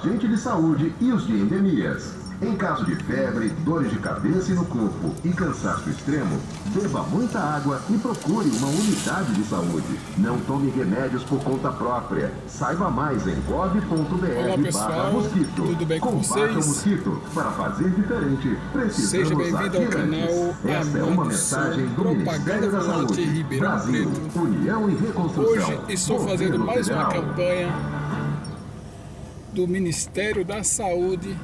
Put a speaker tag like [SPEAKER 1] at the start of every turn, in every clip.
[SPEAKER 1] agente de saúde e os de endemias. Em caso de febre, dores de cabeça e no corpo e cansaço extremo, beba muita água e procure uma unidade de saúde. Não tome remédios por conta própria. Saiba mais em gov.br/mosquito.
[SPEAKER 2] Tudo bem com
[SPEAKER 1] Combate ao
[SPEAKER 2] vocês?
[SPEAKER 1] mosquito. Para fazer diferente, precisamos
[SPEAKER 2] Seja bem-vindo ao canal
[SPEAKER 1] Esta é uma mensagem do Ministério da Saúde,
[SPEAKER 2] Ribeirão
[SPEAKER 1] Brasil,
[SPEAKER 2] Preto.
[SPEAKER 1] União e Reconstrução.
[SPEAKER 2] Hoje estou fazendo
[SPEAKER 1] Governo
[SPEAKER 2] mais uma
[SPEAKER 1] Federal.
[SPEAKER 2] campanha do Ministério da Saúde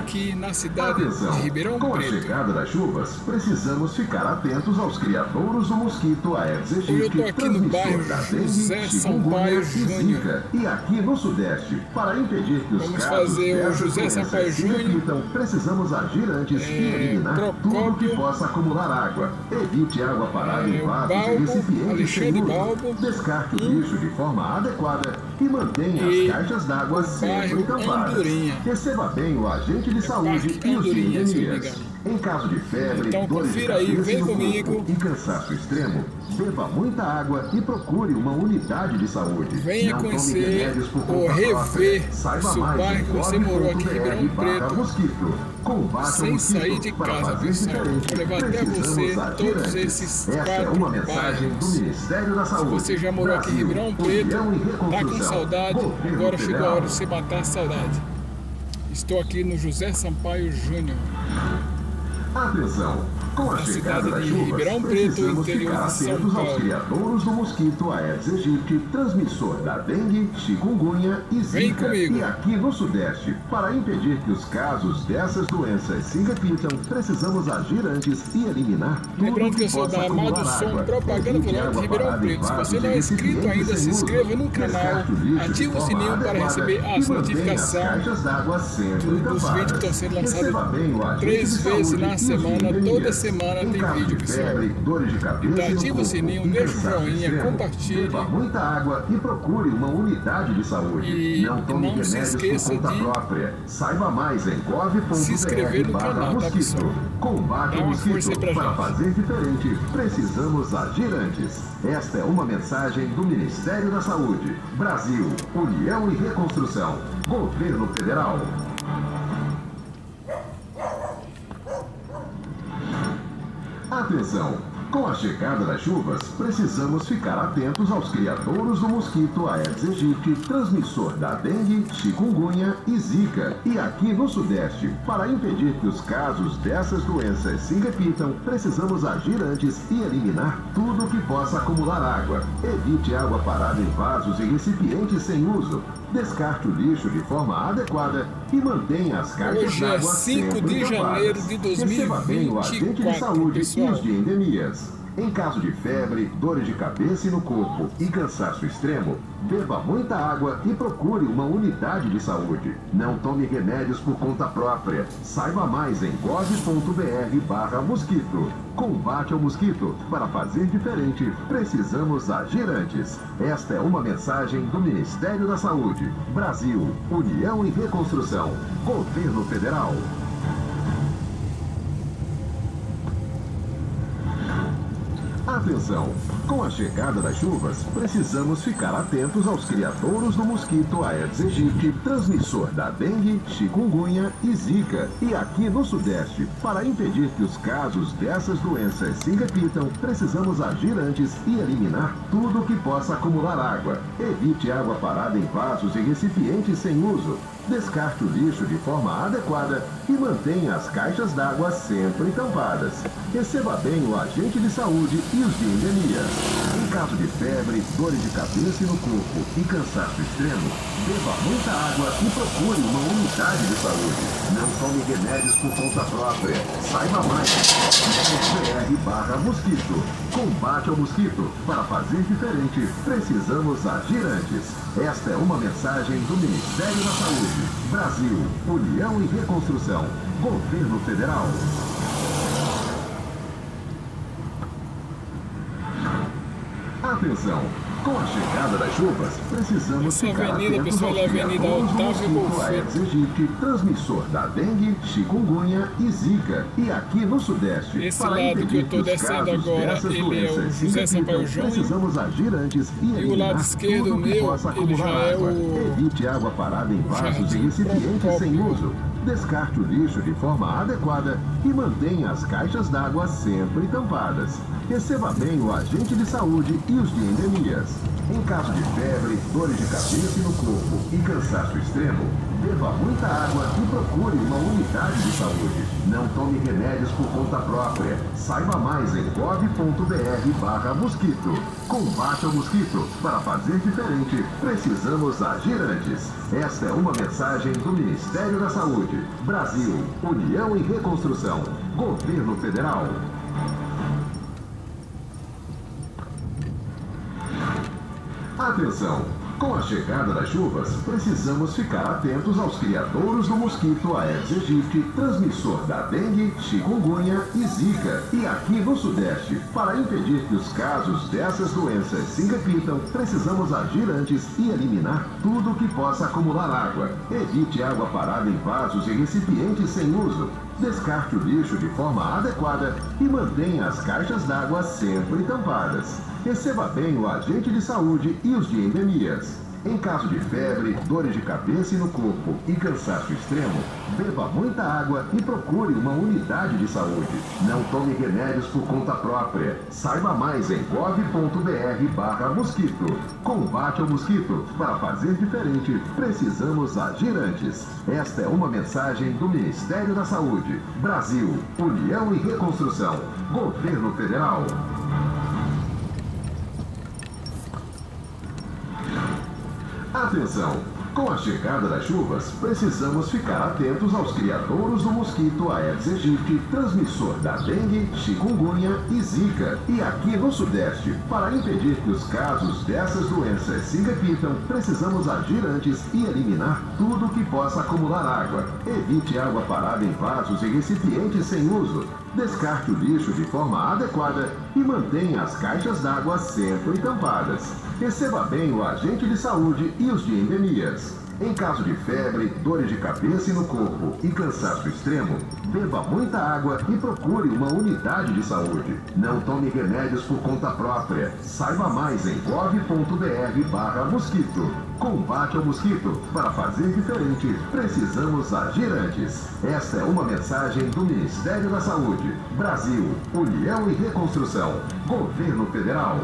[SPEAKER 2] aqui na cidade
[SPEAKER 1] Atenção,
[SPEAKER 2] de Ribeirão
[SPEAKER 1] com a
[SPEAKER 2] Preto.
[SPEAKER 1] chegada das chuvas, precisamos ficar atentos aos criadouros do mosquito Aedes
[SPEAKER 2] Hoje eu
[SPEAKER 1] aegypti,
[SPEAKER 2] estou aqui no bairro
[SPEAKER 1] transmissor da dengue,
[SPEAKER 2] José
[SPEAKER 1] chikungunya
[SPEAKER 2] Sampaio
[SPEAKER 1] e
[SPEAKER 2] Júnior.
[SPEAKER 1] Zika. E aqui no Sudeste, para impedir que os
[SPEAKER 2] Vamos
[SPEAKER 1] casos
[SPEAKER 2] fazer o
[SPEAKER 1] dessas
[SPEAKER 2] José
[SPEAKER 1] doenças
[SPEAKER 2] Sampaio
[SPEAKER 1] se
[SPEAKER 2] Júnior.
[SPEAKER 1] repitam, precisamos agir antes e eliminar tudo
[SPEAKER 2] Procópio.
[SPEAKER 1] que possa acumular água. Evite água parada em
[SPEAKER 2] o
[SPEAKER 1] vasos e
[SPEAKER 2] Balbo,
[SPEAKER 1] recipientes
[SPEAKER 2] Alexandre
[SPEAKER 1] sem uso.
[SPEAKER 2] Balbo.
[SPEAKER 1] Descarte o lixo de forma adequada e mantenha
[SPEAKER 2] E
[SPEAKER 1] as caixas d'água
[SPEAKER 2] o
[SPEAKER 1] sempre
[SPEAKER 2] bairro
[SPEAKER 1] tampadas.
[SPEAKER 2] Andorinha.
[SPEAKER 1] Receba bem o agente de saúde
[SPEAKER 2] Parque
[SPEAKER 1] e os de
[SPEAKER 2] Andorinha, se não me
[SPEAKER 1] endemias.
[SPEAKER 2] engano.
[SPEAKER 1] Em caso de febre,
[SPEAKER 2] Então,
[SPEAKER 1] dores de
[SPEAKER 2] confira aí,
[SPEAKER 1] cabeça
[SPEAKER 2] vem
[SPEAKER 1] no corpo
[SPEAKER 2] comigo.
[SPEAKER 1] e cansaço extremo, beba muita água e procure uma unidade de saúde.
[SPEAKER 2] Venha
[SPEAKER 1] Não tome
[SPEAKER 2] conhecer
[SPEAKER 1] remédios por
[SPEAKER 2] ou
[SPEAKER 1] conta própria.
[SPEAKER 2] rever
[SPEAKER 1] Saiba
[SPEAKER 2] se o
[SPEAKER 1] mais
[SPEAKER 2] bairro
[SPEAKER 1] em
[SPEAKER 2] que você morou aqui em Ribeirão Preto,
[SPEAKER 1] mosquito. Combate ao
[SPEAKER 2] sem
[SPEAKER 1] mosquito.
[SPEAKER 2] sair de
[SPEAKER 1] Para
[SPEAKER 2] casa,
[SPEAKER 1] fazer
[SPEAKER 2] pessoal.
[SPEAKER 1] diferente,
[SPEAKER 2] Vou levar até
[SPEAKER 1] precisamos
[SPEAKER 2] você
[SPEAKER 1] agir
[SPEAKER 2] todos
[SPEAKER 1] antes.
[SPEAKER 2] esses
[SPEAKER 1] Esta é
[SPEAKER 2] 4
[SPEAKER 1] uma mensagem do
[SPEAKER 2] bairros.
[SPEAKER 1] Ministério da
[SPEAKER 2] Se
[SPEAKER 1] Saúde.
[SPEAKER 2] você já morou aqui em
[SPEAKER 1] Brasil,
[SPEAKER 2] Ribeirão Preto,
[SPEAKER 1] União e
[SPEAKER 2] tá com
[SPEAKER 1] Reconstrução.
[SPEAKER 2] saudade,
[SPEAKER 1] Governo
[SPEAKER 2] agora chegou a
[SPEAKER 1] Federal.
[SPEAKER 2] hora de você matar a saudade. Estou aqui no José Sampaio Júnior.
[SPEAKER 1] Atenção! Com a
[SPEAKER 2] Na
[SPEAKER 1] chegada
[SPEAKER 2] cidade
[SPEAKER 1] das
[SPEAKER 2] de
[SPEAKER 1] chuvas,
[SPEAKER 2] Ribeirão Preto,
[SPEAKER 1] precisamos
[SPEAKER 2] interior
[SPEAKER 1] ficar
[SPEAKER 2] de São
[SPEAKER 1] atentos aos
[SPEAKER 2] Paulo.
[SPEAKER 1] criadouros do mosquito Aedes aegypti, transmissor da dengue, chikungunya e
[SPEAKER 2] Vem
[SPEAKER 1] zika.
[SPEAKER 2] comigo.
[SPEAKER 1] E aqui no Sudeste, para impedir que os casos dessas doenças se repitam, precisamos agir antes e eliminar tudo
[SPEAKER 2] Lembrando que eu sou
[SPEAKER 1] possa
[SPEAKER 2] da
[SPEAKER 1] acumular
[SPEAKER 2] Amado Som
[SPEAKER 1] água.
[SPEAKER 2] Propaganda
[SPEAKER 1] Evite
[SPEAKER 2] Volante
[SPEAKER 1] água
[SPEAKER 2] Ribeirão
[SPEAKER 1] parada em
[SPEAKER 2] Preto. Se
[SPEAKER 1] vasos
[SPEAKER 2] você não
[SPEAKER 1] e
[SPEAKER 2] é inscrito
[SPEAKER 1] recipientes
[SPEAKER 2] ainda, se
[SPEAKER 1] sem uso.
[SPEAKER 2] inscreva no canal,
[SPEAKER 1] Descarte o lixo de
[SPEAKER 2] ative o
[SPEAKER 1] forma
[SPEAKER 2] sininho para
[SPEAKER 1] adequada
[SPEAKER 2] receber
[SPEAKER 1] e
[SPEAKER 2] as
[SPEAKER 1] mantenha
[SPEAKER 2] notificações
[SPEAKER 1] caixas d'água sempre
[SPEAKER 2] dos
[SPEAKER 1] tampadas.
[SPEAKER 2] vídeos que estão sendo
[SPEAKER 1] Receba bem o
[SPEAKER 2] lançados
[SPEAKER 1] agente
[SPEAKER 2] 3
[SPEAKER 1] de
[SPEAKER 2] vezes
[SPEAKER 1] saúde
[SPEAKER 2] na
[SPEAKER 1] e os
[SPEAKER 2] semana.
[SPEAKER 1] endemias.
[SPEAKER 2] Toda semana
[SPEAKER 1] Em
[SPEAKER 2] tem
[SPEAKER 1] caso
[SPEAKER 2] vídeo,
[SPEAKER 1] de
[SPEAKER 2] pessoal.
[SPEAKER 1] febre, dores de cabeça
[SPEAKER 2] Então
[SPEAKER 1] e no
[SPEAKER 2] ativa o
[SPEAKER 1] corpo
[SPEAKER 2] sininho,
[SPEAKER 1] e
[SPEAKER 2] deixa o
[SPEAKER 1] cansaço
[SPEAKER 2] joinha,
[SPEAKER 1] extremo,
[SPEAKER 2] compartilhe.
[SPEAKER 1] beba muita água e procure uma unidade de saúde.
[SPEAKER 2] E
[SPEAKER 1] não tome
[SPEAKER 2] não se
[SPEAKER 1] remédios
[SPEAKER 2] esqueça
[SPEAKER 1] por conta
[SPEAKER 2] de
[SPEAKER 1] própria. Saiba mais em
[SPEAKER 2] se inscrever no canal, tá,
[SPEAKER 1] gov.br/mosquito.
[SPEAKER 2] pessoal?
[SPEAKER 1] Combate
[SPEAKER 2] Dá
[SPEAKER 1] ao
[SPEAKER 2] uma força aí
[SPEAKER 1] mosquito.
[SPEAKER 2] pra
[SPEAKER 1] Para
[SPEAKER 2] gente.
[SPEAKER 1] fazer diferente, precisamos agir antes. Esta é uma mensagem do Ministério da Saúde. Brasil, União e Reconstrução. Governo Federal. Atenção! Com a chegada das chuvas, precisamos ficar atentos aos criadouros do mosquito Aedes aegypti, transmissor da dengue, chikungunya e zika. E aqui no Sudeste, para impedir que os casos dessas doenças se repitam, precisamos agir antes e eliminar tudo que possa acumular água. Evite água parada em vasos e recipientes sem uso. Descarte o lixo de forma adequada e mantenha as caixas
[SPEAKER 2] Hoje é
[SPEAKER 1] d'água
[SPEAKER 2] 5
[SPEAKER 1] sempre
[SPEAKER 2] de janeiro de
[SPEAKER 1] tampadas. Receba bem o agente de
[SPEAKER 2] 2024,
[SPEAKER 1] saúde e
[SPEAKER 2] pessoal.
[SPEAKER 1] os de endemias. Em caso de febre, dores de cabeça e no corpo e cansaço extremo, beba muita água e procure uma unidade de saúde. Não tome remédios por conta própria. Saiba mais em gov.br/mosquito. Combate ao mosquito. Para fazer diferente, precisamos agir antes. Esta é uma mensagem do Ministério da Saúde. Brasil, União e Reconstrução. Governo Federal. Atenção! Com a chegada das chuvas, precisamos ficar atentos aos criadouros do mosquito Aedes aegypti, transmissor da dengue, chikungunya e zika. E aqui no Sudeste, para impedir que os casos dessas doenças se repitam, precisamos agir antes e eliminar tudo que possa acumular água. Evite água parada em vasos e recipientes sem uso. Descarte o lixo de forma adequada e mantenha as caixas d'água sempre tampadas. Receba bem o agente de saúde e os de endemias. Em caso de febre, dores de cabeça e no corpo e cansaço extremo, beba muita água e procure uma unidade de saúde. Não tome remédios por conta própria. Saiba mais em gov.br/mosquito. Combate ao mosquito. Para fazer diferente, precisamos agir antes. Esta é uma mensagem do Ministério da Saúde. Brasil, União e Reconstrução. Governo Federal. Atenção! Com a chegada das chuvas, precisamos
[SPEAKER 2] Essa
[SPEAKER 1] ficar
[SPEAKER 2] avenida,
[SPEAKER 1] atentos
[SPEAKER 2] pessoal,
[SPEAKER 1] aos
[SPEAKER 2] é a Avenida
[SPEAKER 1] criadores do
[SPEAKER 2] Otávio
[SPEAKER 1] mosquito
[SPEAKER 2] Golfeto.
[SPEAKER 1] Aedes aegypti, transmissor da dengue, chikungunya e zika. E aqui no Sudeste,
[SPEAKER 2] Esse
[SPEAKER 1] para
[SPEAKER 2] lado
[SPEAKER 1] impedir
[SPEAKER 2] que eu tô
[SPEAKER 1] os
[SPEAKER 2] descendo
[SPEAKER 1] casos
[SPEAKER 2] agora,
[SPEAKER 1] dessas
[SPEAKER 2] ele é o
[SPEAKER 1] doenças se
[SPEAKER 2] José
[SPEAKER 1] repitam,
[SPEAKER 2] Sampaio Júnior.
[SPEAKER 1] precisamos agir antes e
[SPEAKER 2] E o
[SPEAKER 1] eliminar
[SPEAKER 2] lado esquerdo
[SPEAKER 1] tudo que
[SPEAKER 2] meu,
[SPEAKER 1] possa
[SPEAKER 2] ele já
[SPEAKER 1] acumular
[SPEAKER 2] é
[SPEAKER 1] água.
[SPEAKER 2] o
[SPEAKER 1] Evite água parada em vasos e
[SPEAKER 2] Jardim
[SPEAKER 1] recipientes sem
[SPEAKER 2] Procópio.
[SPEAKER 1] uso. Descarte o lixo de forma adequada e mantenha as caixas d'água sempre tampadas. Receba bem o agente de saúde e os de endemias. Em caso de febre, dores de cabeça no corpo e cansaço extremo, beba muita água e procure uma unidade de saúde. Não tome remédios por conta própria. Saiba mais em gov.br/mosquito. Combate ao mosquito. Para fazer diferente, precisamos agir antes. Esta é uma mensagem do Ministério da Saúde. Brasil, União e Reconstrução. Governo Federal. Atenção! Com a chegada das chuvas, precisamos ficar atentos aos criadouros do mosquito Aedes aegypti, transmissor da dengue, chikungunya e zika. E aqui no Sudeste, para impedir que os casos dessas doenças se repitam, precisamos agir antes e eliminar tudo que possa acumular água. Evite água parada em vasos e recipientes sem uso. Descarte o lixo de forma adequada e mantenha as caixas d'água sempre tampadas. Receba bem o agente de saúde e os de endemias. Em caso de febre, dores de cabeça e no corpo e cansaço extremo, beba muita água e procure uma unidade de saúde. Não tome remédios por conta própria. Saiba mais em gov.br/mosquito. Combate ao mosquito. Para fazer diferente, precisamos agir antes. Esta é uma mensagem do Ministério da Saúde. Brasil, União e Reconstrução. Governo Federal. Atenção! Com a chegada das chuvas, precisamos ficar atentos aos criadouros do mosquito Aedes aegypti, transmissor da dengue, chikungunya e zika. E aqui no Sudeste, para impedir que os casos dessas doenças se repitam, precisamos agir antes e eliminar tudo que possa acumular água. Evite água parada em vasos e recipientes sem uso. Descarte o lixo de forma adequada e mantenha as caixas d'água sempre tampadas. Receba bem o agente de saúde e os de endemias. Em caso de febre, dores de cabeça e no corpo e cansaço extremo, beba muita água e procure uma unidade de saúde. Não tome remédios por conta própria. Saiba mais em gov.br/mosquito. Combate ao mosquito. Para fazer diferente, precisamos agir antes. Esta é uma mensagem do Ministério da Saúde. Brasil, União e Reconstrução. Governo Federal.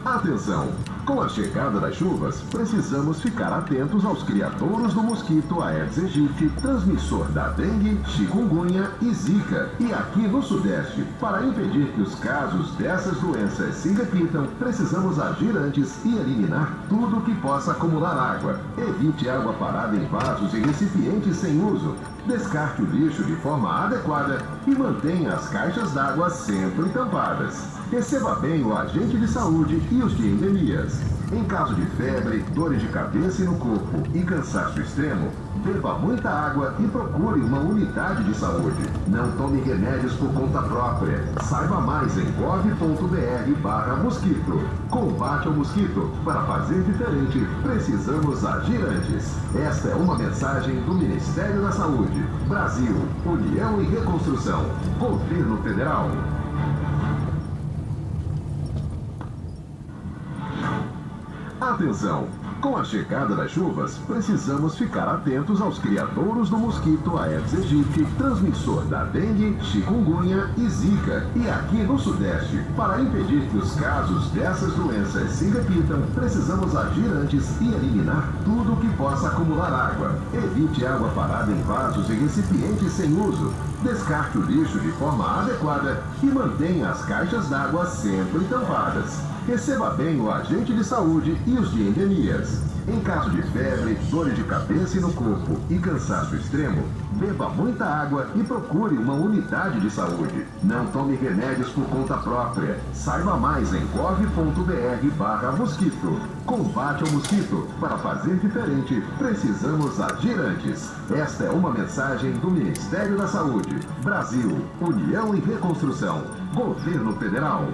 [SPEAKER 1] Atenção! Com a chegada das chuvas, precisamos ficar atentos aos criadouros do mosquito Aedes aegypti, transmissor da dengue, chikungunya e zika. E aqui no Sudeste, para impedir que os casos dessas doenças se repitam, precisamos agir antes e eliminar tudo que possa acumular água. Evite água parada em vasos e recipientes sem uso. Descarte o lixo de forma adequada e mantenha as caixas d'água sempre tampadas. Receba bem o agente de saúde e os de endemias. Em caso de febre, dores de cabeça e no corpo e cansaço extremo, beba muita água e procure uma unidade de saúde. Não tome remédios por conta própria. Saiba mais em gov.br/mosquito. Combate ao mosquito. Para fazer diferente, precisamos agir antes. Esta é uma mensagem do Ministério da Saúde. Brasil, União e Reconstrução. Governo Federal. Atenção! Com a chegada das chuvas, precisamos ficar atentos aos criadouros do mosquito Aedes aegypti, transmissor da dengue, chikungunya e zika. E aqui no Sudeste, para impedir que os casos dessas doenças se repitam, precisamos agir antes e eliminar tudo que possa acumular água. Evite água parada em vasos e recipientes sem uso. Descarte o lixo de forma adequada e mantenha as caixas d'água sempre tampadas. Receba bem o agente de saúde e os de endemias. Em caso de febre, dores de cabeça e no corpo e cansaço extremo, beba muita água e procure uma unidade de saúde. Não tome remédios por conta própria. Saiba mais em gov.br/mosquito. Combate ao mosquito. Para fazer diferente, precisamos agir antes. Esta é uma mensagem do Ministério da Saúde. Brasil, União e Reconstrução. Governo Federal.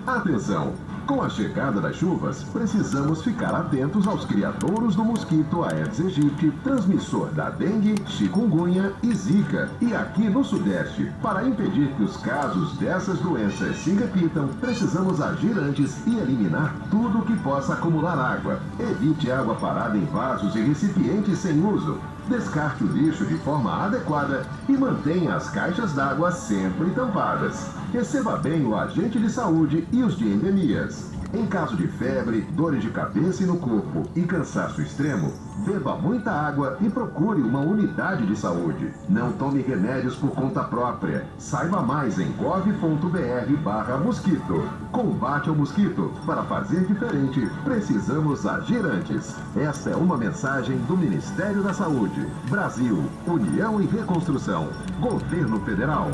[SPEAKER 1] Atenção! Com a chegada das chuvas, precisamos ficar atentos aos criadouros do mosquito Aedes aegypti, transmissor da dengue, chikungunya e zika. E aqui no Sudeste, para impedir que os casos dessas doenças se repitam, precisamos agir antes e eliminar tudo que possa acumular água. Evite água parada em vasos e recipientes sem uso. Descarte o lixo de forma adequada e mantenha as caixas d'água sempre tampadas. Receba bem o agente de saúde e os de endemias. Em caso de febre, dores de cabeça e no corpo e cansaço extremo, beba muita água e procure uma unidade de saúde. Não tome remédios por conta própria. Saiba mais em gov.br/mosquito. Combate ao mosquito. Para fazer diferente, precisamos agir antes. Esta é uma mensagem do Ministério da Saúde. Brasil, União e Reconstrução. Governo Federal.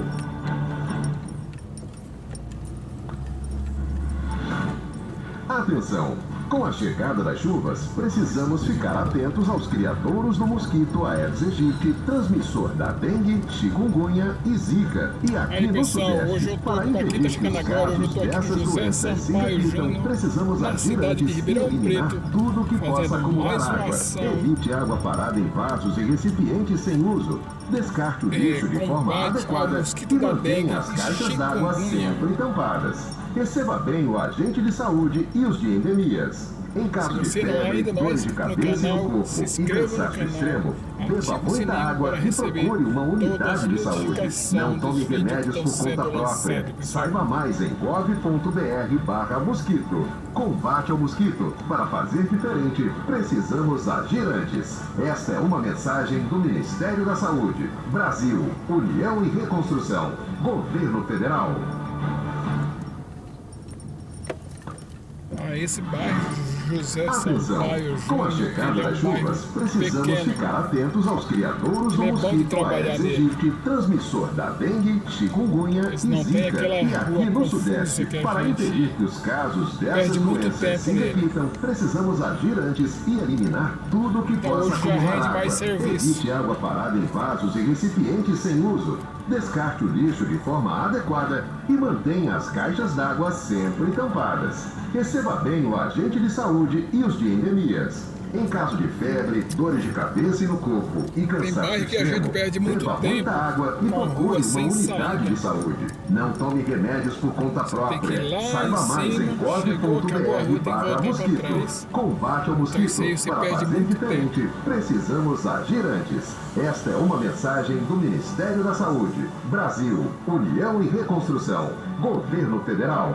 [SPEAKER 1] Atenção! Com a chegada das chuvas, precisamos ficar atentos aos criadouros do mosquito Aedes aegypti, transmissor da dengue, chikungunya e zika. E aqui
[SPEAKER 2] Aí,
[SPEAKER 1] no
[SPEAKER 2] pessoal,
[SPEAKER 1] Sudeste,
[SPEAKER 2] hoje eu tô
[SPEAKER 1] para
[SPEAKER 2] aqui, tá
[SPEAKER 1] impedir que
[SPEAKER 2] chegando
[SPEAKER 1] os
[SPEAKER 2] agora, hoje eu
[SPEAKER 1] casos
[SPEAKER 2] tô aqui no
[SPEAKER 1] dessas
[SPEAKER 2] José
[SPEAKER 1] doenças se
[SPEAKER 2] Sampaio
[SPEAKER 1] repitam,
[SPEAKER 2] Júnior,
[SPEAKER 1] precisamos
[SPEAKER 2] na
[SPEAKER 1] agir
[SPEAKER 2] cidade de
[SPEAKER 1] antes e
[SPEAKER 2] Ribeirão
[SPEAKER 1] eliminar
[SPEAKER 2] Preto,
[SPEAKER 1] tudo que possa
[SPEAKER 2] fazendo
[SPEAKER 1] acumular
[SPEAKER 2] mais uma
[SPEAKER 1] água.
[SPEAKER 2] ação.
[SPEAKER 1] Evite água parada em vasos e recipientes sem uso. Descarte o lixo de forma
[SPEAKER 2] combate ao
[SPEAKER 1] adequada
[SPEAKER 2] mosquito
[SPEAKER 1] e
[SPEAKER 2] da
[SPEAKER 1] mantenha
[SPEAKER 2] dengue
[SPEAKER 1] as
[SPEAKER 2] e
[SPEAKER 1] caixas d'água
[SPEAKER 2] chikungunya.
[SPEAKER 1] sempre tampadas. Receba bem o agente de saúde e os de endemias. Em caso de
[SPEAKER 2] Se você não
[SPEAKER 1] febre,
[SPEAKER 2] ainda não é
[SPEAKER 1] dores de
[SPEAKER 2] inscrito no
[SPEAKER 1] cabeça e no
[SPEAKER 2] canal,
[SPEAKER 1] corpo
[SPEAKER 2] se
[SPEAKER 1] e
[SPEAKER 2] inscreva no
[SPEAKER 1] cansaço
[SPEAKER 2] canal,
[SPEAKER 1] extremo,
[SPEAKER 2] ative
[SPEAKER 1] beba
[SPEAKER 2] o
[SPEAKER 1] muita
[SPEAKER 2] sininho
[SPEAKER 1] água
[SPEAKER 2] para
[SPEAKER 1] e
[SPEAKER 2] receber
[SPEAKER 1] procure uma
[SPEAKER 2] todas
[SPEAKER 1] unidade
[SPEAKER 2] as
[SPEAKER 1] de saúde.
[SPEAKER 2] notificações
[SPEAKER 1] Não
[SPEAKER 2] dos
[SPEAKER 1] tome
[SPEAKER 2] vídeos que
[SPEAKER 1] remédios
[SPEAKER 2] estão
[SPEAKER 1] por conta
[SPEAKER 2] sendo
[SPEAKER 1] própria.
[SPEAKER 2] lançados, pessoal.
[SPEAKER 1] Saiba mais em gov.br/mosquito. Combate ao mosquito. Para fazer diferente, precisamos agir antes. Esta é uma mensagem do Ministério da Saúde. Brasil, União e Reconstrução. Governo Federal.
[SPEAKER 2] Esse bairro José
[SPEAKER 1] Atenção!
[SPEAKER 2] Sampaio
[SPEAKER 1] Com a
[SPEAKER 2] Júnior,
[SPEAKER 1] chegada
[SPEAKER 2] ele é
[SPEAKER 1] das
[SPEAKER 2] um bairro
[SPEAKER 1] chuvas, precisamos
[SPEAKER 2] pequeno.
[SPEAKER 1] ficar atentos aos criadouros do
[SPEAKER 2] Ele é bom de
[SPEAKER 1] mosquito
[SPEAKER 2] trabalhar
[SPEAKER 1] Aedes
[SPEAKER 2] nele.
[SPEAKER 1] aegypti, transmissor da dengue, chikungunya
[SPEAKER 2] Eles
[SPEAKER 1] e
[SPEAKER 2] não têm
[SPEAKER 1] zika.
[SPEAKER 2] aquela
[SPEAKER 1] E aqui
[SPEAKER 2] rua
[SPEAKER 1] no
[SPEAKER 2] confusa
[SPEAKER 1] Sudeste,
[SPEAKER 2] que a
[SPEAKER 1] para
[SPEAKER 2] gente
[SPEAKER 1] impedir que os casos dessas
[SPEAKER 2] perde muito
[SPEAKER 1] doenças
[SPEAKER 2] tempo
[SPEAKER 1] se
[SPEAKER 2] nele.
[SPEAKER 1] repitam, precisamos agir antes e eliminar tudo que
[SPEAKER 2] Então,
[SPEAKER 1] possa
[SPEAKER 2] hoje já
[SPEAKER 1] acumular
[SPEAKER 2] rende
[SPEAKER 1] água.
[SPEAKER 2] mais serviço.
[SPEAKER 1] Evite água parada em vasos e recipientes sem uso. Descarte o lixo de forma adequada e mantenha as caixas d'água sempre tampadas. Receba bem o agente de saúde e os de endemias. Em caso de febre, dores de cabeça e no corpo e cansaço
[SPEAKER 2] bairro que a
[SPEAKER 1] extremo,
[SPEAKER 2] gente perde muito
[SPEAKER 1] beba
[SPEAKER 2] tempo
[SPEAKER 1] muita água e
[SPEAKER 2] numa
[SPEAKER 1] procure
[SPEAKER 2] rua
[SPEAKER 1] uma
[SPEAKER 2] sem
[SPEAKER 1] unidade
[SPEAKER 2] saída.
[SPEAKER 1] de saúde. Não tome remédios por conta
[SPEAKER 2] Tem que
[SPEAKER 1] própria.
[SPEAKER 2] ir lá
[SPEAKER 1] Saiba
[SPEAKER 2] em
[SPEAKER 1] mais
[SPEAKER 2] cima,
[SPEAKER 1] em
[SPEAKER 2] chegou, acabou a rua, tem que voltar pra
[SPEAKER 1] gov.br/mosquito.
[SPEAKER 2] trás.
[SPEAKER 1] Combate ao mosquito.
[SPEAKER 2] Então, isso aí você
[SPEAKER 1] Para
[SPEAKER 2] perde
[SPEAKER 1] fazer
[SPEAKER 2] muito
[SPEAKER 1] diferente, precisamos agir antes. Esta é uma mensagem do Ministério da Saúde. Brasil, União e Reconstrução. Governo Federal.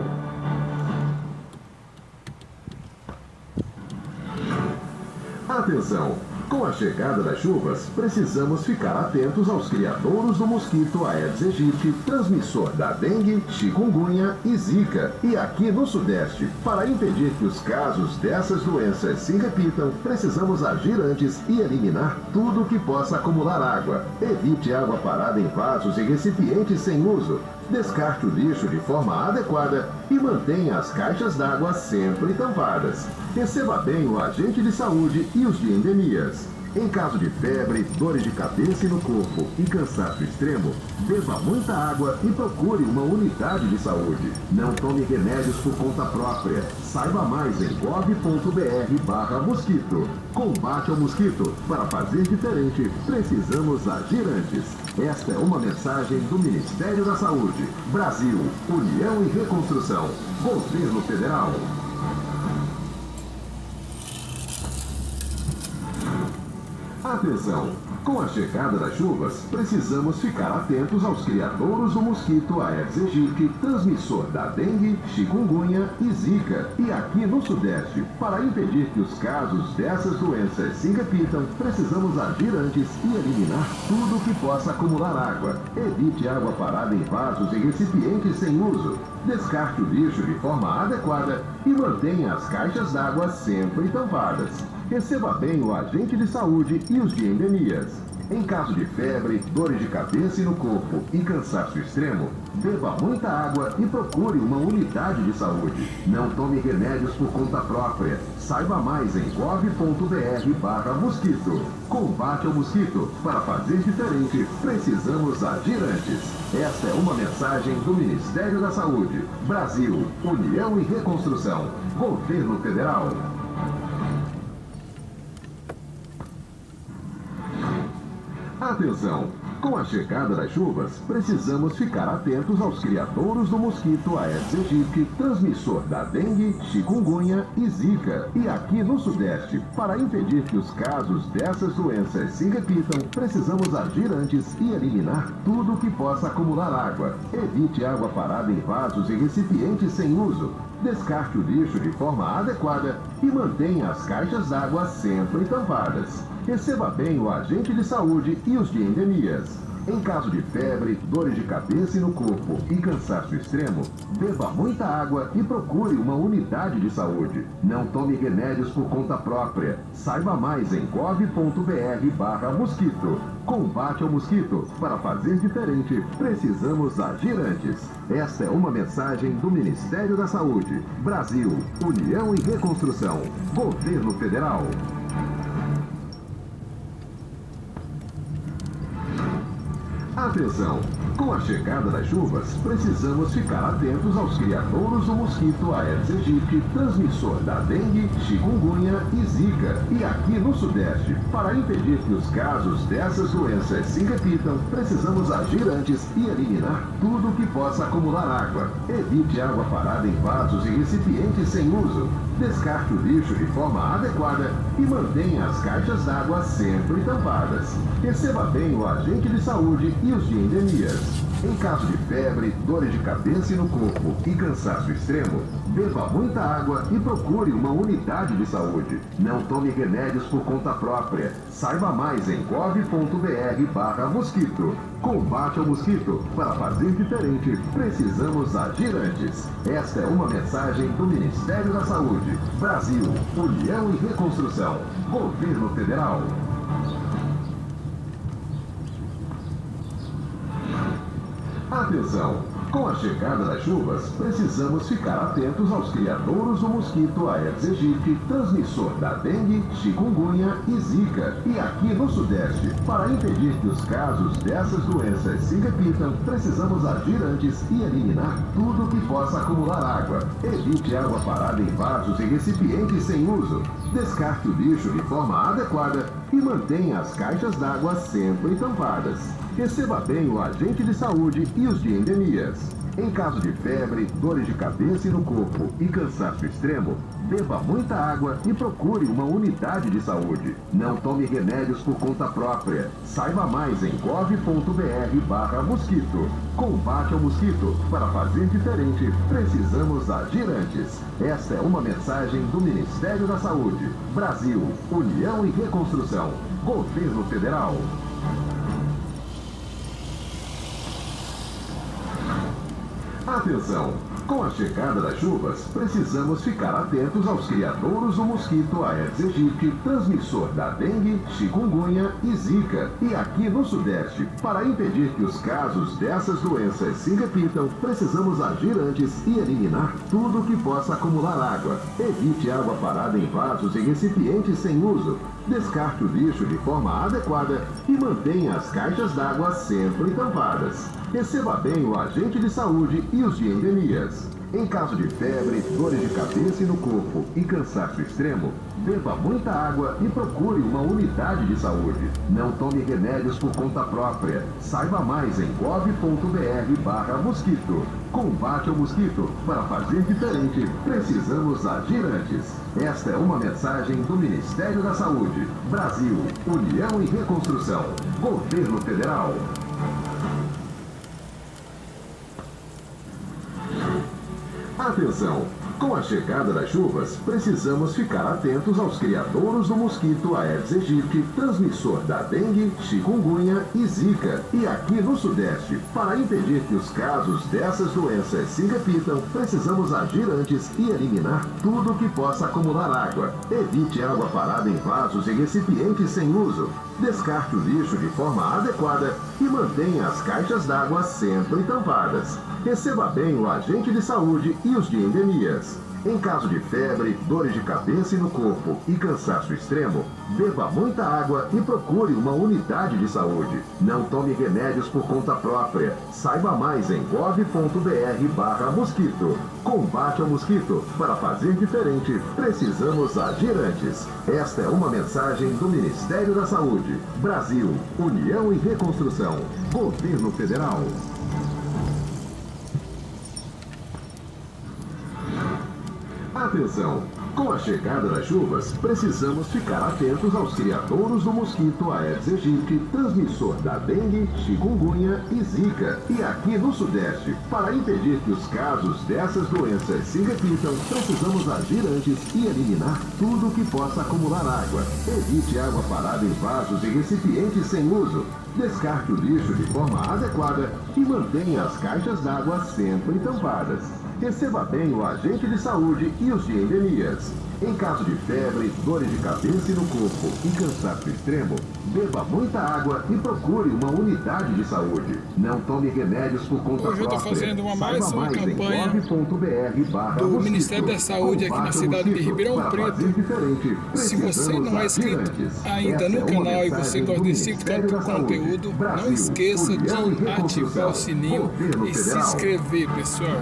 [SPEAKER 1] Atenção! Com a chegada das chuvas, precisamos ficar atentos aos criadouros do mosquito Aedes aegypti, transmissor da dengue, chikungunya e zika. E aqui no Sudeste, para impedir que os casos dessas doenças se repitam, precisamos agir antes e eliminar tudo que possa acumular água. Evite água parada em vasos e recipientes sem uso. Descarte o lixo de forma adequada e mantenha as caixas d'água sempre tampadas. Receba bem o agente de saúde e os de endemias. Em caso de febre, dores de cabeça e no corpo e cansaço extremo, beba muita água e procure uma unidade de saúde. Não tome remédios por conta própria. Saiba mais em gov.br/mosquito. Combate ao mosquito. Para fazer diferente, precisamos agir antes. Esta é uma mensagem do Ministério da Saúde. Brasil, União e Reconstrução. Governo Federal. Atenção! Com a chegada das chuvas, precisamos ficar atentos aos criadouros do mosquito Aedes aegypti, transmissor da dengue, chikungunya e zika. E aqui no Sudeste, para impedir que os casos dessas doenças se repitam, precisamos agir antes e eliminar tudo que possa acumular água. Evite água parada em vasos e recipientes sem uso. Descarte o lixo de forma adequada e mantenha as caixas d'água sempre tampadas. Receba bem o agente de saúde e os de endemias. Em caso de febre, dores de cabeça e no corpo e cansaço extremo, beba muita água e procure uma unidade de saúde. Não tome remédios por conta própria. Saiba mais em gov.br/mosquito. Combate ao mosquito. Para fazer diferente, precisamos agir antes. Esta é uma mensagem do Ministério da Saúde. Brasil, União e Reconstrução. Governo Federal. Atenção! Com a chegada das chuvas, precisamos ficar atentos aos criadouros do mosquito Aedes aegypti, transmissor da dengue, chikungunya e zika. E aqui no Sudeste, para impedir que os casos dessas doenças se repitam, precisamos agir antes e eliminar tudo que possa acumular água. Evite água parada em vasos e recipientes sem uso. Descarte o lixo de forma adequada e mantenha as caixas d'água sempre tampadas. Receba bem o agente de saúde e os de endemias. Em caso de febre, dores de cabeça e no corpo e cansaço extremo, beba muita água e procure uma unidade de saúde. Não tome remédios por conta própria. Saiba mais em gov.br/mosquito. Combate ao mosquito. Para fazer diferente, precisamos agir antes. Esta é uma mensagem do Ministério da Saúde. Brasil, União e Reconstrução. Governo Federal. Atenção! Com a chegada das chuvas, precisamos ficar atentos aos criadouros do mosquito Aedes aegypti, transmissor da dengue, chikungunya e zika. E aqui no Sudeste, para impedir que os casos dessas doenças se repitam, precisamos agir antes e eliminar tudo que possa acumular água. Evite água parada em vasos e recipientes sem uso. Descarte o lixo de forma adequada e mantenha as caixas d'água sempre tampadas. Receba bem o agente de saúde e os de endemias. Em caso de febre, dores de cabeça e no corpo e cansaço extremo, beba muita água e procure uma unidade de saúde. Não tome remédios por conta própria. Saiba mais em gov.br/mosquito. Combate ao mosquito. Para fazer diferente, precisamos agir antes. Esta é uma mensagem do Ministério da Saúde. Brasil, União e Reconstrução. Governo Federal. Atenção! Com a chegada das chuvas, precisamos ficar atentos aos criadouros do mosquito Aedes aegypti, transmissor da dengue, chikungunya e zika. E aqui no Sudeste, para impedir que os casos dessas doenças se repitam, precisamos agir antes e eliminar tudo que possa acumular água. Evite água parada em vasos e recipientes sem uso. Descarte o lixo de forma adequada e mantenha as caixas d'água sempre tampadas. Receba bem o agente de saúde e os de endemias. Em caso de febre, dores de cabeça e no corpo e cansaço extremo, beba muita água e procure uma unidade de saúde. Não tome remédios por conta própria. Saiba mais em gov.br/mosquito. Combate ao mosquito. Para fazer diferente, precisamos agir antes. Esta é uma mensagem do Ministério da Saúde. Brasil, União e Reconstrução. Governo Federal. Atenção! Com a chegada das chuvas, precisamos ficar atentos aos criadouros do mosquito Aedes aegypti, transmissor da dengue, chikungunya e zika. E aqui no Sudeste, para impedir que os casos dessas doenças se repitam, precisamos agir antes e eliminar tudo que possa acumular água. Evite água parada em vasos e recipientes sem uso. Descarte o lixo de forma adequada e mantenha as caixas d'água sempre tampadas. Receba bem o agente de saúde e os de endemias. Em caso de febre, dores de cabeça e no corpo e cansaço extremo, beba muita água e procure uma unidade de saúde. Não tome remédios por conta própria. Saiba mais em gov.br/mosquito. Combate ao mosquito. Para fazer diferente, precisamos agir antes. Esta é uma mensagem do Ministério da Saúde. Brasil, União e Reconstrução. Governo Federal. Atenção! Com a chegada das chuvas, precisamos ficar atentos aos criadouros do mosquito Aedes aegypti, transmissor da dengue, chikungunya e zika. E aqui no Sudeste, para impedir que os casos dessas doenças se repitam, precisamos agir antes e eliminar tudo que possa acumular água. Evite água parada em vasos e recipientes sem uso. Descarte o lixo de forma adequada e mantenha as caixas d'água sempre tampadas. Receba bem o agente de saúde e os de endemias. Em caso de febre, dores de cabeça e no corpo e cansaço extremo, beba muita água e procure uma unidade de saúde. Não tome remédios por conta própria. Saiba mais em gov.br/mosquito. Combate ao mosquito. Para fazer diferente, precisamos agir antes. Esta é uma mensagem do Ministério da Saúde. Brasil, União e Reconstrução. Governo Federal. Atenção! Com a chegada das chuvas, precisamos ficar atentos aos criadouros do mosquito Aedes aegypti, transmissor da dengue, chikungunya e zika. E aqui no Sudeste, para impedir que os casos dessas doenças se repitam, precisamos agir antes e eliminar tudo que possa acumular água. Evite água parada em vasos e recipientes sem uso. Descarte o lixo de forma adequada e mantenha as caixas d'água sempre tampadas. Receba bem o agente de saúde e os de endemias. Em caso de febre, dores de cabeça e no corpo e cansaço extremo, beba muita água e procure uma unidade de saúde. Não tome remédios por conta própria.
[SPEAKER 2] Hoje eu estou fazendo mais uma campanha do Ministério da Saúde aqui na cidade de Ribeirão Preto. Se você não é inscrito ainda no canal e você gosta desse tipo de conteúdo, não esqueça de ativar o sininho e se inscrever, pessoal.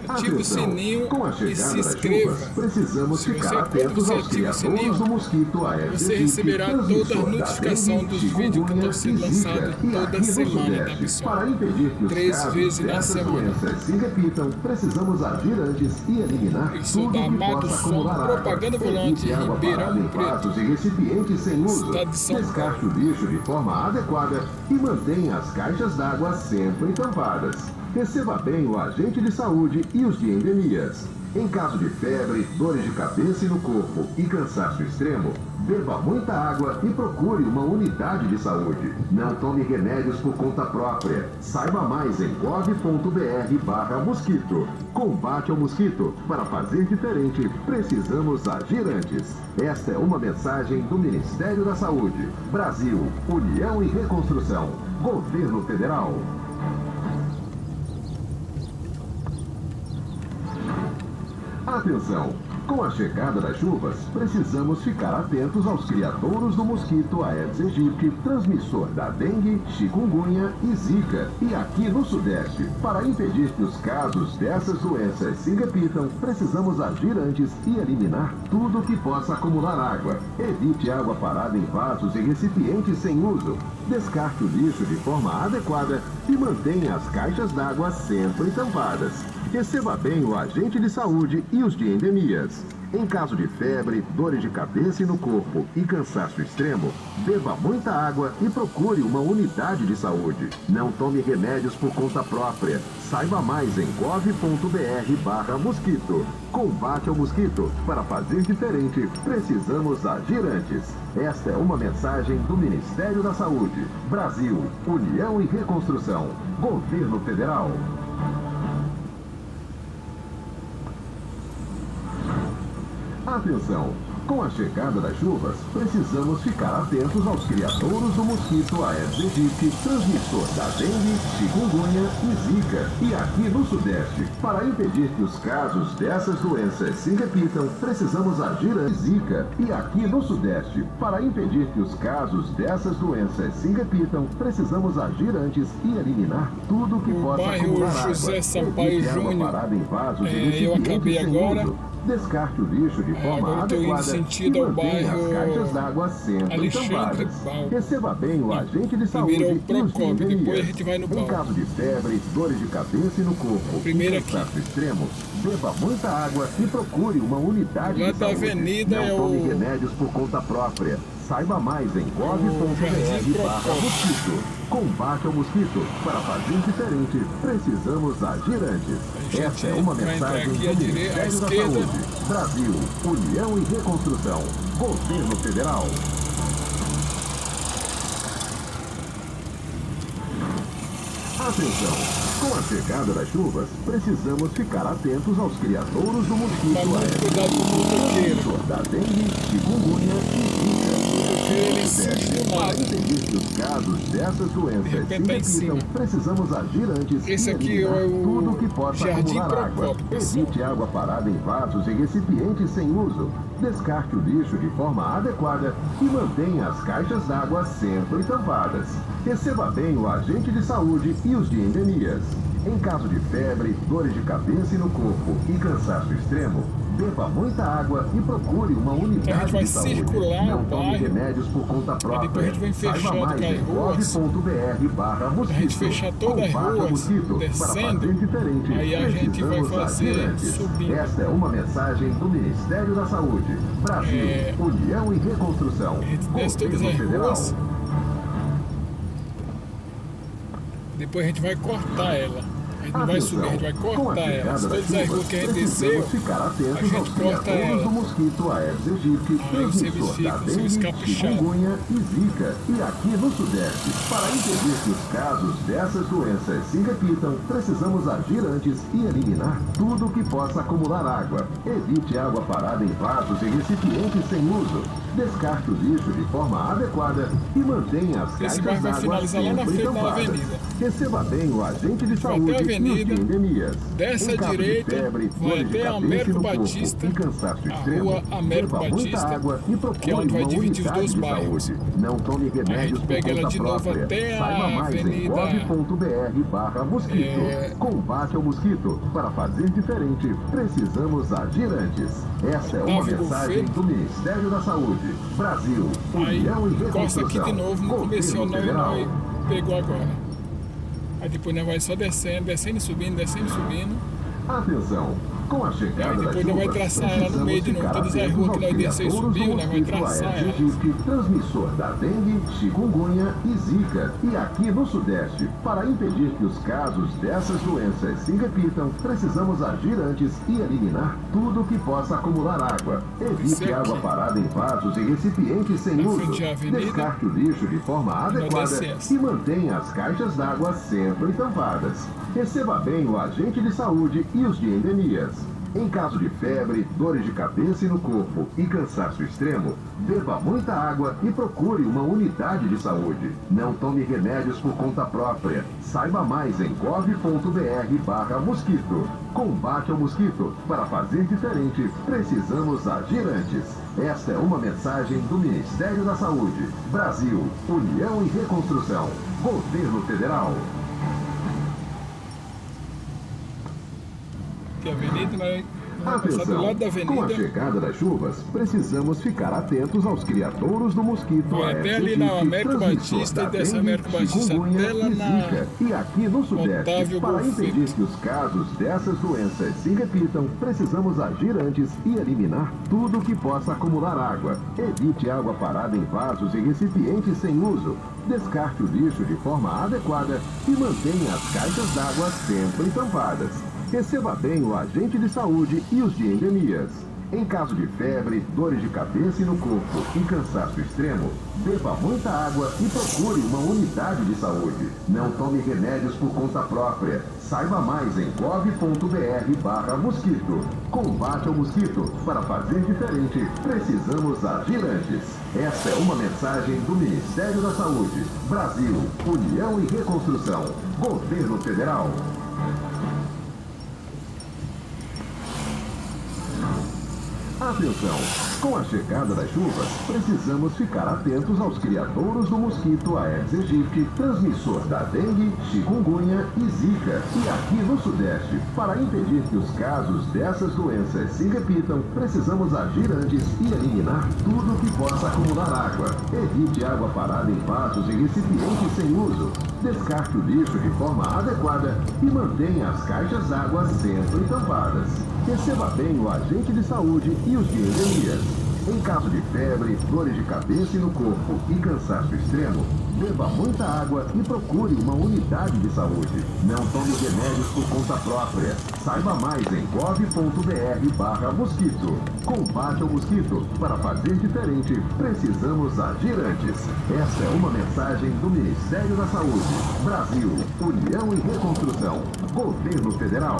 [SPEAKER 2] Ative o sininho e se inscreva. Se você ativa o sininho, você receberá toda a notificação dos vídeos que estão sendo lançados toda semana, tá, pessoal? 3 vezes na semana. Eu sou da Amado Som, propaganda volante, Ribeirão Preto, estado de São Paulo.
[SPEAKER 1] Descarte o lixo de forma adequada e mantenha as caixas d'água sempre tampadas. Receba bem o agente de saúde e os de endemias. Em caso de febre, dores de cabeça e no corpo e cansaço extremo, beba muita água e procure uma unidade de saúde. Não tome remédios por conta própria. Saiba mais em gov.br/mosquito. Combate ao mosquito. Para fazer diferente, precisamos agir antes. Esta é uma mensagem do Ministério da Saúde. Brasil, União e Reconstrução. Governo Federal. Atenção! Com a chegada das chuvas, precisamos ficar atentos aos criadouros do mosquito Aedes aegypti, transmissor da dengue, chikungunya e zika. E aqui no Sudeste, para impedir que os casos dessas doenças se repitam, precisamos agir antes e eliminar tudo que possa acumular água. Evite água parada em vasos e recipientes sem uso. Descarte o lixo de forma adequada e mantenha as caixas d'água sempre tampadas. Receba bem o agente de saúde e os de endemias. Em caso de febre, dores de cabeça e no corpo e cansaço extremo, beba muita água e procure uma unidade de saúde. Não tome remédios por conta própria. Saiba mais em gov.br/mosquito. Combate ao mosquito. Para fazer diferente, precisamos agir antes. Esta é uma mensagem do Ministério da Saúde. Brasil, União e Reconstrução. Governo Federal. Atenção! Com a chegada das chuvas, precisamos ficar atentos aos criadouros do mosquito Aedes aegypti, transmissor da dengue, chikungunya e zika. E aqui no Sudeste, para impedir que os casos dessas doenças se repitam, precisamos agir antes zika. E aqui no Sudeste, para impedir que os casos dessas doenças se repitam, precisamos agir antes e eliminar tudo que possa acumular água.
[SPEAKER 2] José Sampaio Júnior.
[SPEAKER 1] Parada em vasos
[SPEAKER 2] Eu acabei agora.
[SPEAKER 1] Descarte o lixo de forma adequada
[SPEAKER 2] sentido
[SPEAKER 1] e
[SPEAKER 2] ao
[SPEAKER 1] mantenha as
[SPEAKER 2] bairro
[SPEAKER 1] caixas d'água sempre
[SPEAKER 2] Alexandre
[SPEAKER 1] tampadas.
[SPEAKER 2] Bal.
[SPEAKER 1] Receba bem o agente de saúde
[SPEAKER 2] Primeiro é o
[SPEAKER 1] e os
[SPEAKER 2] Procópio,
[SPEAKER 1] de
[SPEAKER 2] depois a gente vai no
[SPEAKER 1] Em
[SPEAKER 2] Bal.
[SPEAKER 1] caso de febre, dores de cabeça e no corpo,
[SPEAKER 2] Primeiro
[SPEAKER 1] e
[SPEAKER 2] aqui.
[SPEAKER 1] cansaço extremo, beba muita água e procure uma unidade
[SPEAKER 2] Lá
[SPEAKER 1] de
[SPEAKER 2] da
[SPEAKER 1] saúde.
[SPEAKER 2] avenida
[SPEAKER 1] Não
[SPEAKER 2] é
[SPEAKER 1] tome
[SPEAKER 2] o-
[SPEAKER 1] remédios por conta própria. Saiba mais em
[SPEAKER 2] Jardim
[SPEAKER 1] gov.br/mosquito. Combate ao mosquito. Para fazer diferente, precisamos agir antes. Essa é uma
[SPEAKER 2] vai entrar
[SPEAKER 1] mensagem
[SPEAKER 2] aqui
[SPEAKER 1] do
[SPEAKER 2] à
[SPEAKER 1] Ministério da
[SPEAKER 2] esquerda.
[SPEAKER 1] Saúde. Brasil, União e Reconstrução. Governo Federal. Atenção! Com a chegada das chuvas, precisamos ficar atentos aos criadouros do mosquito
[SPEAKER 2] Mas muito
[SPEAKER 1] Aedes
[SPEAKER 2] cuidado com o motoqueiro.
[SPEAKER 1] aegypti, da dengue, chikungunya e zika.
[SPEAKER 2] Ele insistiu
[SPEAKER 1] Para
[SPEAKER 2] nada.
[SPEAKER 1] impedir que os casos dessas doenças
[SPEAKER 2] De repente tá em
[SPEAKER 1] se repitam,
[SPEAKER 2] cima.
[SPEAKER 1] precisamos agir antes
[SPEAKER 2] Esse
[SPEAKER 1] e
[SPEAKER 2] aqui
[SPEAKER 1] eliminar
[SPEAKER 2] é o
[SPEAKER 1] tudo que possa
[SPEAKER 2] Jardim
[SPEAKER 1] acumular água.
[SPEAKER 2] Procópio, pessoal.
[SPEAKER 1] Evite água parada em vasos e recipientes sem uso. Descarte o lixo de forma adequada e mantenha as caixas d'água sempre tampadas. Receba bem o agente de saúde e os de endemias. Em caso de febre, dores de cabeça e no corpo e cansaço extremo, beba muita água e procure uma unidade
[SPEAKER 2] vai
[SPEAKER 1] de saúde.
[SPEAKER 2] circular
[SPEAKER 1] Não
[SPEAKER 2] o
[SPEAKER 1] tome
[SPEAKER 2] bairro.
[SPEAKER 1] remédios por conta própria.
[SPEAKER 2] depois a gente vem
[SPEAKER 1] Saiba
[SPEAKER 2] fechando
[SPEAKER 1] mais
[SPEAKER 2] com as
[SPEAKER 1] em
[SPEAKER 2] ruas.
[SPEAKER 1] gov.br/mosquito.
[SPEAKER 2] A gente fechar todas as
[SPEAKER 1] Combate ao
[SPEAKER 2] ruas,
[SPEAKER 1] mosquito.
[SPEAKER 2] descendo,
[SPEAKER 1] Para fazer diferente,
[SPEAKER 2] aí a gente vai
[SPEAKER 1] precisamos
[SPEAKER 2] fazer
[SPEAKER 1] agir antes.
[SPEAKER 2] subindo.
[SPEAKER 1] Esta é uma mensagem do Ministério da Saúde. Brasil, União e Reconstrução.
[SPEAKER 2] A gente desce todas
[SPEAKER 1] Governo
[SPEAKER 2] as
[SPEAKER 1] Federal.
[SPEAKER 2] ruas. Depois a gente vai cortar ela. A gente não vai subir, a gente vai cortar ela. Todas as ruas que a gente desceu,
[SPEAKER 1] ficar
[SPEAKER 2] a
[SPEAKER 1] atentos
[SPEAKER 2] gente
[SPEAKER 1] aos
[SPEAKER 2] corta
[SPEAKER 1] criadouros
[SPEAKER 2] ela.
[SPEAKER 1] do mosquito Aedes aegypti,
[SPEAKER 2] Aí o serviço
[SPEAKER 1] transmissor
[SPEAKER 2] fica,
[SPEAKER 1] da
[SPEAKER 2] o serviço
[SPEAKER 1] dengue,
[SPEAKER 2] caprichado.
[SPEAKER 1] chikungunya e zika. E aqui no Sudeste, para impedir que os casos dessas doenças se repitam, precisamos agir antes e eliminar tudo que possa acumular água. Evite água parada em vasos e recipientes sem uso. Descarte o lixo de forma adequada e mantenha as
[SPEAKER 2] Esse
[SPEAKER 1] caixas
[SPEAKER 2] bairro vai
[SPEAKER 1] d'água
[SPEAKER 2] finalizar lá na
[SPEAKER 1] sempre
[SPEAKER 2] frente da
[SPEAKER 1] tampadas.
[SPEAKER 2] avenida.
[SPEAKER 1] Receba bem o agente de
[SPEAKER 2] vai
[SPEAKER 1] saúde
[SPEAKER 2] até a avenida,
[SPEAKER 1] e os de endemias.
[SPEAKER 2] desce
[SPEAKER 1] Em
[SPEAKER 2] à
[SPEAKER 1] caso de
[SPEAKER 2] direita,
[SPEAKER 1] febre,
[SPEAKER 2] vai
[SPEAKER 1] dores de
[SPEAKER 2] até a
[SPEAKER 1] cabeça
[SPEAKER 2] Américo
[SPEAKER 1] no corpo
[SPEAKER 2] Batista,
[SPEAKER 1] e cansaço
[SPEAKER 2] a
[SPEAKER 1] extremo,
[SPEAKER 2] rua Américo
[SPEAKER 1] beba muita
[SPEAKER 2] Batista,
[SPEAKER 1] água e procure
[SPEAKER 2] que é onde vai
[SPEAKER 1] uma
[SPEAKER 2] dividir os
[SPEAKER 1] unidade
[SPEAKER 2] dois
[SPEAKER 1] de
[SPEAKER 2] bairros.
[SPEAKER 1] saúde. Não tome remédios por
[SPEAKER 2] pega ela
[SPEAKER 1] conta
[SPEAKER 2] de novo
[SPEAKER 1] própria.
[SPEAKER 2] até a
[SPEAKER 1] Saiba mais em
[SPEAKER 2] avenida-
[SPEAKER 1] gov.br/mosquito. Combate ao mosquito. Para fazer diferente, precisamos agir antes. Essa é uma
[SPEAKER 2] Otávio
[SPEAKER 1] mensagem
[SPEAKER 2] Gouveia.
[SPEAKER 1] do Ministério da Saúde. Brasil,
[SPEAKER 2] Aí
[SPEAKER 1] União e
[SPEAKER 2] encosta aqui
[SPEAKER 1] Reconstrução.
[SPEAKER 2] de novo no
[SPEAKER 1] Governo
[SPEAKER 2] convencional e
[SPEAKER 1] Federal.
[SPEAKER 2] nós pegou agora. Aí depois nós vai só descendo, descendo e subindo, descendo e subindo.
[SPEAKER 1] Atenção! Com a chegada
[SPEAKER 2] Aí depois
[SPEAKER 1] das
[SPEAKER 2] nós vai
[SPEAKER 1] chuvas,
[SPEAKER 2] traçar ela no meio de novo.
[SPEAKER 1] precisamos
[SPEAKER 2] Todas as
[SPEAKER 1] ficar
[SPEAKER 2] ruas que nós
[SPEAKER 1] atentos
[SPEAKER 2] desceu e
[SPEAKER 1] aos
[SPEAKER 2] subiu, nós vai
[SPEAKER 1] criadouros do
[SPEAKER 2] traçar
[SPEAKER 1] mosquito
[SPEAKER 2] ela.
[SPEAKER 1] Aedes aegypti, transmissor da dengue, chikungunya e zika. E aqui no Sudeste, para impedir que os casos dessas doenças se repitam, precisamos agir antes e eliminar tudo que possa acumular água.
[SPEAKER 2] Esse
[SPEAKER 1] Evite
[SPEAKER 2] aqui.
[SPEAKER 1] água parada em vasos e recipientes sem
[SPEAKER 2] Na
[SPEAKER 1] uso.
[SPEAKER 2] frente da avenida.
[SPEAKER 1] Descarte o lixo de forma adequada
[SPEAKER 2] desce
[SPEAKER 1] e mantenha as caixas d'água sempre tampadas. Receba bem o agente de saúde e os de endemias. Em caso de febre, dores de cabeça e no corpo e cansaço extremo, beba muita água e procure uma unidade de saúde. Não tome remédios por conta própria. Saiba mais em gov.br/mosquito. Combate ao mosquito. Para fazer diferente, precisamos agir antes. Esta é uma mensagem do Ministério da Saúde. Brasil, União e Reconstrução. Governo Federal.
[SPEAKER 2] Que a avenida, nós vamos passar do
[SPEAKER 1] Atenção!
[SPEAKER 2] lado da
[SPEAKER 1] Com a
[SPEAKER 2] avenida.
[SPEAKER 1] chegada das chuvas, precisamos ficar atentos aos criadouros do mosquito
[SPEAKER 2] Vai
[SPEAKER 1] Aedes
[SPEAKER 2] até ali na
[SPEAKER 1] aegypti,
[SPEAKER 2] Américo
[SPEAKER 1] transmissor
[SPEAKER 2] Batista
[SPEAKER 1] da
[SPEAKER 2] e desce a
[SPEAKER 1] dengue,
[SPEAKER 2] Américo Batista
[SPEAKER 1] chikungunya
[SPEAKER 2] até lá
[SPEAKER 1] e
[SPEAKER 2] na
[SPEAKER 1] zika. E aqui no Sudeste,
[SPEAKER 2] Otávio
[SPEAKER 1] para
[SPEAKER 2] Gouveia.
[SPEAKER 1] impedir que os casos dessas doenças se repitam, precisamos agir antes e eliminar tudo que possa acumular água. Evite água parada em vasos e recipientes sem uso. Descarte o lixo de forma adequada e mantenha as caixas d'água sempre tampadas. Receba bem o agente de saúde e os de endemias. Em caso de febre, dores de cabeça e no corpo e cansaço extremo, beba muita água e procure uma unidade de saúde. Não tome remédios por conta própria. Saiba mais em gov.br/mosquito. Combate ao mosquito. Para fazer diferente, precisamos agir antes. Esta é uma mensagem do Ministério da Saúde. Brasil, União e Reconstrução. Governo Federal. Atenção! Com a chegada das chuvas, precisamos ficar atentos aos criadouros do mosquito Aedes aegypti, transmissor da dengue, chikungunya e zika. E aqui no Sudeste, para impedir que os casos dessas doenças se repitam, precisamos agir antes e eliminar tudo que possa acumular água. Evite água parada em vasos e recipientes sem uso. Descarte o lixo de forma adequada e mantenha as caixas d'água sempre tampadas. Receba bem o agente de saúde e os de endemias. Em caso de febre, dores de cabeça e no corpo e cansaço extremo, beba muita água e procure uma unidade de saúde. Não tome remédios por conta própria. Saiba mais em gov.br/mosquito. Combate ao mosquito. Para fazer diferente, precisamos agir antes. Esta é uma mensagem do Ministério da Saúde. Brasil, União e Reconstrução. Governo Federal.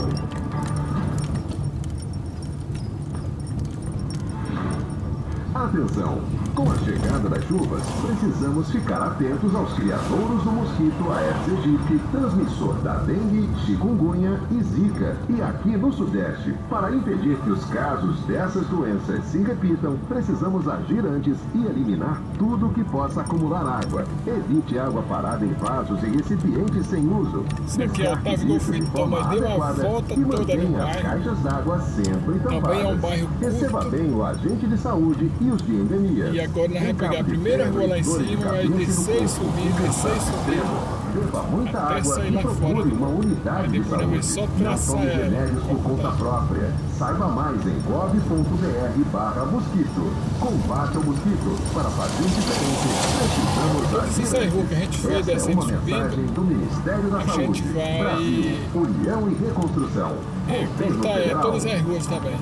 [SPEAKER 1] Atenção! Com a chegada das chuvas, precisamos ficar atentos aos criadouros do mosquito Aedes aegypti, transmissor da dengue, chikungunya e zika. E aqui no Sudeste, para impedir que os casos dessas doenças se repitam, precisamos agir antes e eliminar tudo que possa acumular água. Evite água parada em vasos e recipientes sem uso.
[SPEAKER 2] Isso aqui é a Otávio Golfinho, mas deu a volta toda no bairro.
[SPEAKER 1] As caixas d'água sempre tampadas.
[SPEAKER 2] Também é um bairro curto.
[SPEAKER 1] Receba bem o agente de saúde e os de endemia.
[SPEAKER 2] E agora nós vamos pegar a primeira rua lá em cima, vai descer e subir, descer e subir.
[SPEAKER 1] Beba muita
[SPEAKER 2] até
[SPEAKER 1] água
[SPEAKER 2] sair
[SPEAKER 1] e
[SPEAKER 2] lá fora.
[SPEAKER 1] procure uma unidade de saúde.
[SPEAKER 2] Só
[SPEAKER 1] Não
[SPEAKER 2] traçar
[SPEAKER 1] tome remédios por conta própria. Saiba mais em gov.br/mosquito. Combate ao mosquito. Para fazer diferente, precisamos
[SPEAKER 2] Todas essas ruas que a gente foi descendo e subindo,
[SPEAKER 1] do Ministério da
[SPEAKER 2] a
[SPEAKER 1] Saúde.
[SPEAKER 2] gente vai
[SPEAKER 1] Brasil, União e Reconstrução.
[SPEAKER 2] cortar todas as ruas também.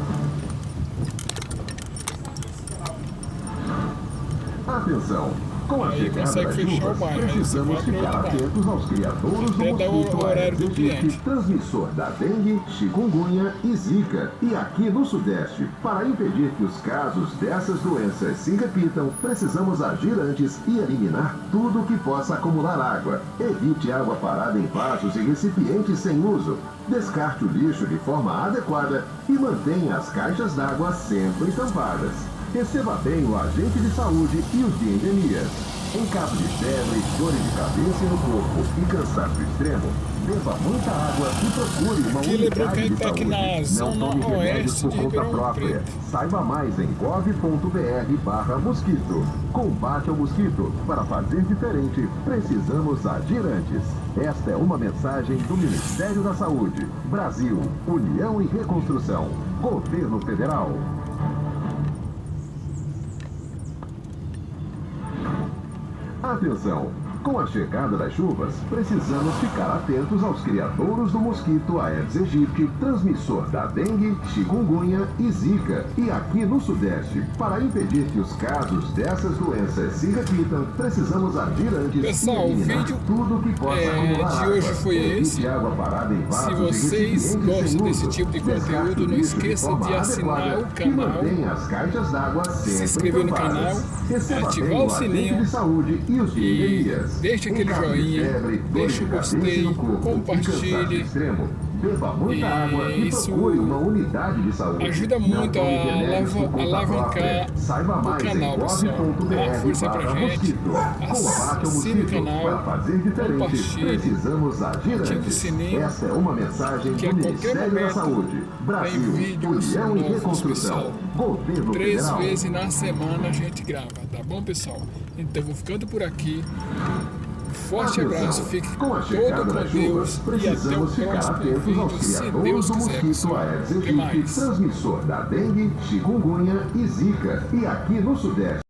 [SPEAKER 1] Atenção! Com a
[SPEAKER 2] Aí
[SPEAKER 1] chegada
[SPEAKER 2] consegue
[SPEAKER 1] das
[SPEAKER 2] fechar
[SPEAKER 1] chuvas,
[SPEAKER 2] o bairro, aí você
[SPEAKER 1] precisamos
[SPEAKER 2] vai pro
[SPEAKER 1] ficar
[SPEAKER 2] outro bairro.
[SPEAKER 1] atentos aos criadouros do
[SPEAKER 2] Até dar o
[SPEAKER 1] mosquito
[SPEAKER 2] horário
[SPEAKER 1] Aedes
[SPEAKER 2] do
[SPEAKER 1] aegypti,
[SPEAKER 2] cliente.
[SPEAKER 1] transmissor da dengue, chikungunya e zika. E aqui no Sudeste, para impedir que os casos dessas doenças se repitam, precisamos agir antes e eliminar tudo que possa acumular água. Evite água parada em vasos e recipientes sem uso. Descarte o lixo de forma adequada e mantenha as caixas d'água sempre tampadas. Receba bem o agente de saúde e os de endemias. Em caso de febre, dores de cabeça e no corpo e cansaço extremo, beba muita água e procure uma
[SPEAKER 2] Aqui lembrou que a
[SPEAKER 1] unidade
[SPEAKER 2] gente
[SPEAKER 1] de
[SPEAKER 2] tá aqui
[SPEAKER 1] saúde.
[SPEAKER 2] na
[SPEAKER 1] Não
[SPEAKER 2] zona
[SPEAKER 1] tome remédios
[SPEAKER 2] oeste
[SPEAKER 1] por
[SPEAKER 2] de
[SPEAKER 1] conta
[SPEAKER 2] Ribeirão
[SPEAKER 1] própria.
[SPEAKER 2] Preto.
[SPEAKER 1] Saiba mais em gov.br/mosquito. Combate ao mosquito. Para fazer diferente, precisamos agir antes. Esta é uma mensagem do Ministério da Saúde. Brasil, União e Reconstrução. Governo Federal. Atenção! Com a chegada das chuvas, precisamos ficar atentos aos criadouros do mosquito Aedes aegypti, transmissor da dengue, chikungunya e zika. E aqui no Sudeste, para impedir que os casos dessas doenças se repitam, precisamos agir antes
[SPEAKER 2] Pessoal,
[SPEAKER 1] e
[SPEAKER 2] o
[SPEAKER 1] eliminar
[SPEAKER 2] vídeo
[SPEAKER 1] tudo que possa acumular
[SPEAKER 2] de hoje
[SPEAKER 1] água.
[SPEAKER 2] foi
[SPEAKER 1] Evite
[SPEAKER 2] esse.
[SPEAKER 1] água parada em
[SPEAKER 2] Se
[SPEAKER 1] vasos e
[SPEAKER 2] vocês
[SPEAKER 1] recipientes
[SPEAKER 2] gostam
[SPEAKER 1] sem
[SPEAKER 2] desse
[SPEAKER 1] uso.
[SPEAKER 2] tipo de
[SPEAKER 1] Descarte
[SPEAKER 2] conteúdo,
[SPEAKER 1] o
[SPEAKER 2] não
[SPEAKER 1] lixo
[SPEAKER 2] esqueça
[SPEAKER 1] forma
[SPEAKER 2] de assinar
[SPEAKER 1] adequada
[SPEAKER 2] o
[SPEAKER 1] e
[SPEAKER 2] canal,
[SPEAKER 1] mantenha as caixas d'água sempre
[SPEAKER 2] se inscrever no
[SPEAKER 1] tampadas.
[SPEAKER 2] canal,
[SPEAKER 1] Receba
[SPEAKER 2] ativar
[SPEAKER 1] bem
[SPEAKER 2] o
[SPEAKER 1] agente
[SPEAKER 2] sininho
[SPEAKER 1] de saúde e os de
[SPEAKER 2] e
[SPEAKER 1] endemias.
[SPEAKER 2] deixa
[SPEAKER 1] Em
[SPEAKER 2] aquele
[SPEAKER 1] caso de
[SPEAKER 2] joinha,
[SPEAKER 1] febre,
[SPEAKER 2] deixa o
[SPEAKER 1] dor de cabeça
[SPEAKER 2] gostei,
[SPEAKER 1] no corpo e
[SPEAKER 2] compartilhe.
[SPEAKER 1] cansaço extremo, beba muita água e
[SPEAKER 2] Isso
[SPEAKER 1] procure uma unidade de saúde.
[SPEAKER 2] ajuda
[SPEAKER 1] Não
[SPEAKER 2] muito
[SPEAKER 1] tome
[SPEAKER 2] a
[SPEAKER 1] remédios por conta
[SPEAKER 2] alavancar
[SPEAKER 1] própria. Saiba
[SPEAKER 2] o
[SPEAKER 1] mais
[SPEAKER 2] canal,
[SPEAKER 1] em
[SPEAKER 2] pessoal. Dá uma força pra gente,
[SPEAKER 1] gov.br/mosquito. Combate ao
[SPEAKER 2] assine o
[SPEAKER 1] mosquito.
[SPEAKER 2] canal,
[SPEAKER 1] Para fazer diferente,
[SPEAKER 2] compartilhe,
[SPEAKER 1] precisamos agir
[SPEAKER 2] ative o
[SPEAKER 1] antes.
[SPEAKER 2] sininho,
[SPEAKER 1] Essa é uma mensagem
[SPEAKER 2] que a
[SPEAKER 1] do
[SPEAKER 2] qualquer
[SPEAKER 1] Ministério da
[SPEAKER 2] momento
[SPEAKER 1] Saúde.
[SPEAKER 2] tem
[SPEAKER 1] Brasil,
[SPEAKER 2] vídeos
[SPEAKER 1] União e
[SPEAKER 2] novos,
[SPEAKER 1] Reconstrução.
[SPEAKER 2] pessoal.
[SPEAKER 1] Governo
[SPEAKER 2] 3
[SPEAKER 1] Federal.
[SPEAKER 2] vezes na semana a gente grava, tá bom, pessoal? Então vou ficando por aqui. Forte abraço, fique
[SPEAKER 1] Com a
[SPEAKER 2] todo
[SPEAKER 1] chegada
[SPEAKER 2] com
[SPEAKER 1] das chuvas,
[SPEAKER 2] Deus e até o
[SPEAKER 1] precisamos ficar
[SPEAKER 2] próximo
[SPEAKER 1] atentos aos
[SPEAKER 2] vídeo, se
[SPEAKER 1] criadouros
[SPEAKER 2] Deus
[SPEAKER 1] do
[SPEAKER 2] quiser,
[SPEAKER 1] mosquito
[SPEAKER 2] pessoal.
[SPEAKER 1] Aedes
[SPEAKER 2] Até
[SPEAKER 1] aegypti,
[SPEAKER 2] mais.
[SPEAKER 1] transmissor da dengue, chikungunya e zika. E aqui no Sudeste.